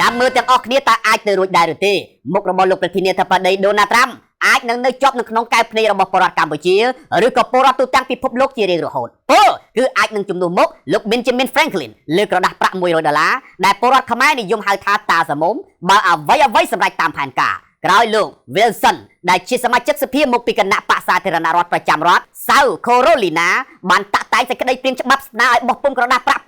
តាមមើលទាំងអស់គ្នាតើអាចទៅរួចដែរឬទេមុខរបស់លោកប្រធានាធិបតីដូណាល់ត្រាំអាចនឹងនៅជាប់នៅក្នុងកែវភ្នែករបស់ពលរដ្ឋកម្ពុជាឬក៏ពលរដ្ឋទូទាំងពិភពលោកជារៀងរហូតគឺអាចនឹងជំនួសមុខលោក Benjamin Franklin លើក្រដាស់ប្រាក់$100ដែលពលរដ្ឋខ្មែរនិយមហៅថាតាសមុំបើអ្វីសម្រាប់តាមផែនការក្រោយលោក Wilson ដែលជាសមាជិកសភាមកពីគណៈបក្សសាធារណរដ្ឋប្រចាំរដ្ឋ South Carolina បានតាក់តែងសេចក្តីព្រាងច្បាប់ស្នើឲ្យបោះពុម្ពក្រដាស់ប្រាក់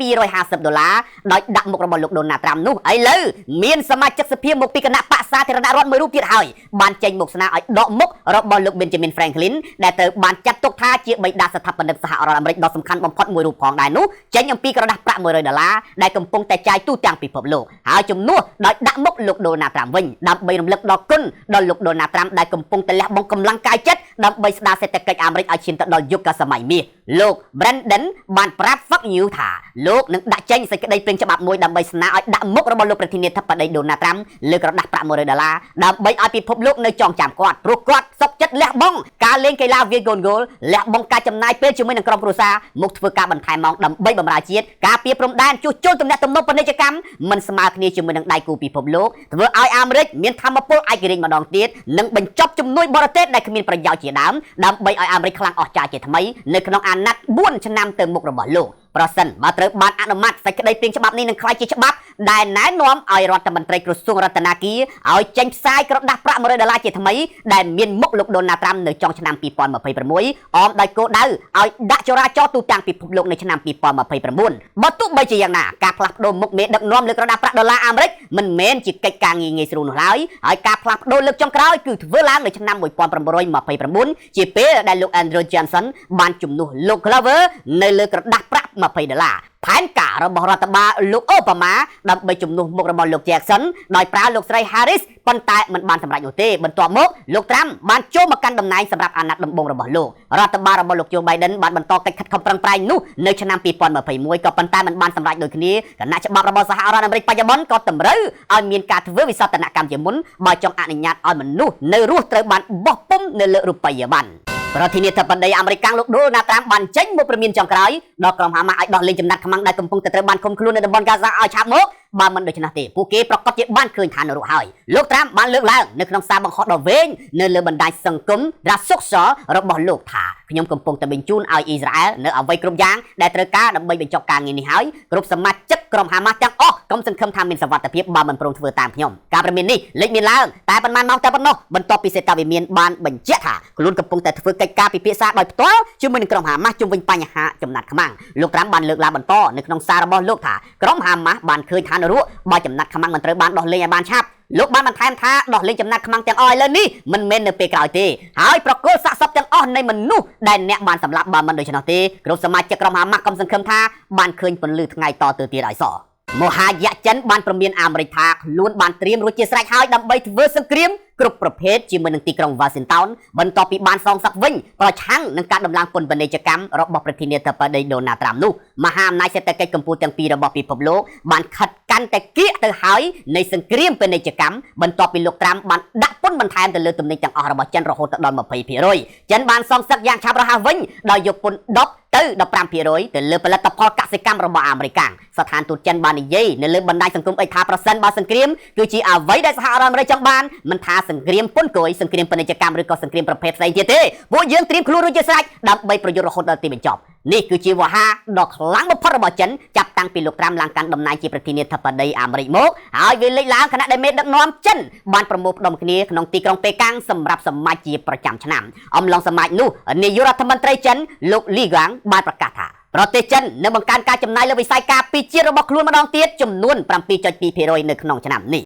$250ដោយដាក់មុខរបស់លោកដូណាល់ត្រាំនោះឥឡូវមានសមាជិកសភាមកពីគណៈបក្សសាធារណរដ្ឋមួយរូបទៀតហើយបានចេញមុខស្នើឲ្យដកមុខរបស់លោក Benjamin Franklin ដែលត្រូវបានចាត់ទុកថាជាបិតាស្ថាបនិកសហរដ្ឋអាមេរិកដ៏សំខាន់បំផុតមួយរូបផងដែរនោះចេញអំពីក្រដាស់ប្រាក់$100ដែលកំពុងតែចាយទូទាំងពិភពលោកហើយជំនួសដោយដាក់មុខលោកដូណាល់ត្រាំវិញដើម្បីរំលឹកដល់គុណដល់លោកដូណាល់ត្រាំដែលកំពុងតែលះបង់កម្លាំងកាយចិត្តដើម្បីស្ដារសេដ្ឋកិច្ចអាមេរិកឲ្យឈានទៅដល់យុគសម័យមាសលោក Brandon បានប្រាប់ Fox News ថាលោកនឹងដាក់ចេញសេចក្តីព្រាងច្បាប់មួយដើម្បីស្នើឲ្យដាក់មុខរបស់លោកប្រធានាធិបតីដូណាល់ត្រាំលើក្រដាស់ប្រាក់$100ដើម្បីឲ្យពិភពលោកនៅចងចាំគាត់ព្រោះគាត់សុខចិត្តលះបង់ការលេងកីឡាវាយកូនហ្គោលលះបង់ការចំណាយពេលជាមួយនឹងក្រុមគ្រួសារមកធ្វើការបន្ថែមម៉ោងដើម្បីបម្រើជាតិការពារព្រំដែនជួសជុលទំនាក់ទំនងពាណិជ្ជកម្មមិនស្មើគ្នាជាមួយនឹងដៃគូពិភពលោកធ្វើឲ្យអាមេរិកមានថាមពលឯករាជ្យម្ដងទៀតនិងបញ្ចប់ជំនួយបរទេសដែលគ្មានប្រយោជន៍ជាដើមដើម្បីឲ្យអាមេរិកខ្លាំងអស្ចារ្យជាថ្មីនៅក្នុងអាណត្តិ4ឆ្នាំទៅមុខរបស់លោកប្រសិនបើត្រូវបានអនុម័តសេចក្តីព្រាងច្បាប់នេះនឹងក្លាយជាច្បាប់ដែលណែនាំឲ្យរដ្ឋមន្ត្រីក្រសួងរដ្ឋាភិបាលឲ្យចេញផ្សាយក្រដាស់ប្រាក់$100ជាថ្មីដែលមានមុខលោកដូណាល់ត្រាំនៅចុងឆ្នាំ2026អមដោយគោលដៅឲ្យដាក់ចរាចរណ៍ទូទាំងពិភពលោកនៅឆ្នាំ2029បើទោះបីជាយ៉ាងណាការផ្លាស់ប្ដូរមុខមេដឹកនាំលើក្រដាស់ប្រាក់$អាមេរិកមិនមែនជាកិច្ចការងាយស្រួលនោះឡើយហើយការផ្លាស់ប្ដូរលើកចុងក្រោយគឺធ្វើឡើងនៅឆ្នាំ1929ជាពេលដែលលោក Andrew Johnson បានជំនួសលោក Glover នៅលើក្រដាស់ប្រាក់$20ផែនការរបស់រដ្ឋបាលលោកអូបាម៉ាដើម្បីជំនួសមុខរបស់លោក Jackson ដោយប្រើលោកស្រី Harris ប៉ុន្តែមិនបានសម្រេចនោះទេបន្ទាប់មកលោក Trump បានចូលមកកាន់តំណែងសម្រាប់អាណត្តិដំបូងរបស់លោករដ្ឋបាលរបស់លោក Joe Biden បានបន្តកិច្ចខិតខំប្រឹងប្រែងនោះនៅឆ្នាំ2021ក៏ប៉ុន្តែមិនបានសម្រេចដូចគ្នាគណៈច្បាប់របស់សហរដ្ឋអាមេរិកបច្ចុប្បន្នក៏តម្រូវឲ្យមានការធ្វើវិសោធនកម្មជាមុនបើចង់អនុញ្ញាតឲ្យមនុស្សនៅរស់ត្រូវបានបោះពុម្ពនៅលើរូបិយប័ណ្ណប្រធានាធិបតីអាមេរិកលោកដូណាល់ត្រាំបានចេញមកព្រមានចុងក្រោយដល់ក្រុមហាម៉ាស់ឲ្យដោះលែងចំណាត់ខ្មាំងដែលកំពុងតែត្រូវបានឃុំខ្លួននៅតំបន់ហ្គាហ្សាឲ្យឆាប់មកបើមិនដូច្នោះទេពួកគេប្រកាសជាបានឃើញឋាននរកហើយលោកត្រាំបានលើកឡើងនៅក្នុងសារបង្ហោះដ៏វែងនៅលើបណ្ដាញសង្គម Social របស់លោកថាខ្ញុំកំពុងតែបញ្ជូនឲ្យអ៊ីស្រាអែលនៅអ្វីគ្រប់យ៉ាងដែលត្រូវការដើម្បីបញ្ចប់ការងារនេះហើយគ្រប់សមាជិកក្រុមហាម៉ាស់ទាំងអស់កុំសង្ឃឹមថាមានសុវត្ថិភាពបើមិនព្រមធ្វើតាមខ្ញុំការព្រមាននេះលេចមានឡើងតែប៉ុន្មានម៉ោងតែប៉ុណ្ណោះបន្ទាប់ពីសេតាវិមានបានបញ្ជាក់ថាខ្លួនកំពុងតែធ្វើកិច្ចការពិភាក្សាដោយផ្ទាល់ជាមួយនឹងក្រុមហាម៉ាស់ជុំវិញបញ្ហាចំណាត់ខ្មាំងលោកត្រាំបានលើកឡើងបន្តនៅក្នុងសាររបស់លោកថាក្រុមហាម៉ាស់បានឃើញឋាននរកបើចំណាត់ខ្មាំងមិនត្រូវបានដោះលែងឲ្យបានឆាប់លោកបានបន្ថែមថាដោះលែងចំណាត់ខ្មាំងទាំងអស់ឥឡូវនេះមិនមែននៅពេលក្រោយទេហើយប្រគល់សាកសពទាំងអស់នៃមនុស្សដែលអ្នកបានសម្លាប់បើមិនដូច្នោះទេគ្រប់សមាជិកក្រុមហាម៉ាស់កុំសង្ឃឹមថាបានឃើញពន្លឺថ្ងៃតទៅទៀតឲ្យសោះមហាយៈចិនបានព្រមានអាមេរិកថាខ្លួនបានត្រៀមរួចជាស្រេចហើយដើម្បីធ្វើសង្គ្រាមគ្រប់ប្រភេទជាមួយនឹងទីក្រុង Washington បន្ទាប់ពីបានសងសឹកវិញប្រឆាំងនឹងការដំឡើងពន្ធពាណិជ្ជកម្មរបស់ប្រធានាធិបតីដូណាល់ត្រាំនោះមហាអំណាចសេដ្ឋកិច្ចកម្ពុជាទាំងពីររបស់ពិភពលោកបានខិតកាន់តែគៀកទៅហើយនៃសង្គ្រាមពាណិជ្ជកម្មបន្ទាប់ពីលោកត្រាំបានដាក់ពន្ធបន្ថែមទៅលើទំនិញទាំងអស់របស់ចិនរហូតដល់ 20% ចិនបានសងសឹកយ៉ាងឆាប់រហ័សវិញដោយយកពន្ធ10ទៅ15% ទៅលើផលិតផលកសិកម្មរបស់អាមេរិកស្ថានទូតចិនបាននិយាយនៅលើបណ្ដាញសង្គមអីថាប្រសិនបើសង្គ្រាមគឺជាអ្វីដែលសហរដ្ឋអាមេរិកចង់បានមិនថាសង្គ្រាមពន្ធគយសង្គ្រាមពាណិជ្ជកម្មឬក៏សង្គ្រាមប្រភេទផ្សេងទៀតទេពួកយើងត្រៀមខ្លួនរួចជាស្រេចដើម្បីប្រយុទ្ធរហូតដល់ទីបញ្ចប់នេះគឺជាវោហាដ៏ខ្លាំងបំផុតរបស់ចិនចាប់តាំងពីលោកត្រាំឡើងកាន់តំណែងជាប្រធានាធិបតីអាមេរិកមកហើយវាលេចឡើងខណៈដែលមេដឹកនាំចិនបានប្រមូលផ្ដុំគ្នាក្នុងទីក្រុងប៉េកាំងសម្រាប់សមាជជាប្រចាំឆ្នាំអំឡុងសមាជនោះនាយករដ្ឋមន្ត្រីចិនលោកលីហ្គាងបានប្រកាសថាប្រទេសចិននឹងបង្កើនការចំណាយលើវិស័យការពារជាតិរបស់ខ្លួនម្ដងទៀតចំនួន 7.2% នៅក្នុងឆ្នាំនេះ